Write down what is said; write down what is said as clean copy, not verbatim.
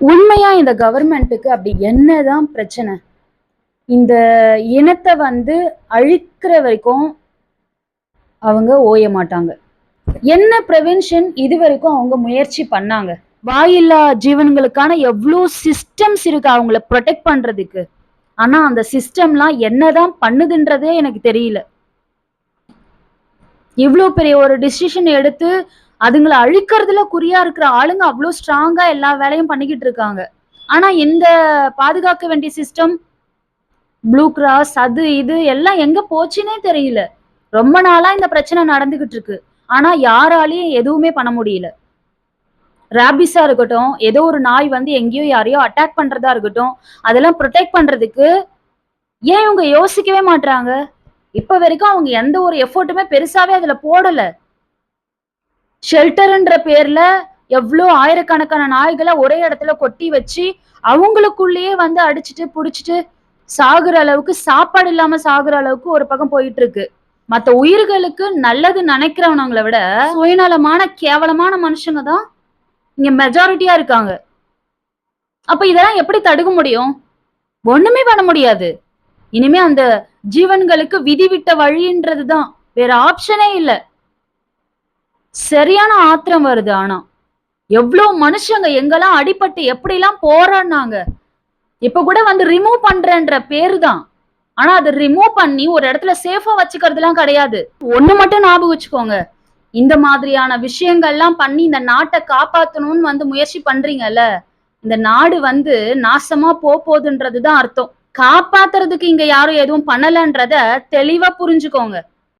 உண்மையா இந்த கவர்மெண்ட்டுக்கு அப்படி என்னதான் பிரச்சனை? இந்த இனத்தை அழிக்கிற வரைக்கும் அவங்க ஓய மாட்டாங்க. என்ன ப்ரிவென்ஷன் இது வரைக்கும் அவங்க முயற்சி பண்ணாங்க? வாயில்லா ஜீவன்களுக்கான எவ்வளோ சிஸ்டம்ஸ் இருக்கு அவங்கள ப்ரொடெக்ட் பண்றதுக்கு. ஆனா அந்த சிஸ்டம்லாம் என்னதான் பண்ணுதுன்றதே எனக்கு தெரியல. இவ்வளோ பெரிய ஒரு டிசிஷன் எடுத்து அதுங்களை அழிக்கிறதுல குறியா இருக்கிற ஆளுங்க அவ்வளோ ஸ்ட்ராங்கா எல்லா வேலையும் பண்ணிக்கிட்டு இருக்காங்க. ஆனா இந்த பாதுகாக்க வேண்டிய சிஸ்டம், ப்ளூ கிராஸ், அது இது எல்லாம் எங்க போச்சுன்னே தெரியல. ரொம்ப நாளா இந்த பிரச்சனை நடந்துகிட்டு இருக்கு. ஆனா யாராலையும் எதுவுமே பண்ண முடியல. ராபிஸா இருக்கட்டும், ஏதோ ஒரு நாய் எங்கேயோ யாரையோ அட்டாக் பண்றதா இருக்கட்டும், அதெல்லாம் ப்ரொடெக்ட் பண்றதுக்கு ஏன் இவங்க யோசிக்கவே மாட்டாங்க? இப்ப வரைக்கும் அவங்க எந்த ஒரு எஃபோர்ட்டுமே பெருசாவே அதுல போடல. ஷெல்டர்ன்ற பேர்ல எவ்வளோ ஆயிரக்கணக்கான நாய்களை ஒரே இடத்துல கொட்டி வச்சு அவங்களுக்குள்ளேயே அடிச்சுட்டு புடிச்சிட்டு சாகுற அளவுக்கு, சாப்பாடு இல்லாம சாகுற அளவுக்கு ஒரு பக்கம் போயிட்டு இருக்கு. மத்த உயிர்களுக்கு நல்லது நினைக்கிறவனங்களை விட சுயநலமான கேவலமான மனுஷங்க தான் இங்க மெஜாரிட்டியா இருக்காங்க. அப்ப இதெல்லாம் எப்படி தடுக்க முடியும்? ஒண்ணுமே பண்ண முடியாது. இனிமே அந்த ஜீவன்களுக்கு விதி விட்ட வழின்றதுதான், வேற ஆப்ஷனே இல்ல. சரியான ஆத்திரம் வருது. ஆனா எவ்வளவு மனுஷங்க எங்கெல்லாம் அடிபட்டு எப்படி எல்லாம் போராடினாங்க. இப்ப கூட ரிமூவ் பண்றேன்ற பேரு தான். ஆனா அதை ரிமூவ் பண்ணி ஒரு இடத்துல சேஃபா வச்சுக்கிறதுலாம் கிடையாது. ஒண்ணு மட்டும் ஞாபகம் வச்சுக்கோங்க, இந்த மாதிரியான விஷயங்கள்லாம் பண்ணி இந்த நாட்டை காப்பாத்தணும்னு முயற்சி பண்றீங்கல்ல, இந்த நாடு நாசமா போகுதுன்றதுதான் அர்த்தம். காப்பாத்துறதுக்கு இங்க யாரும் எதுவும் பண்ணலன்றத தெளிவா புரிஞ்சுக்கோங்க.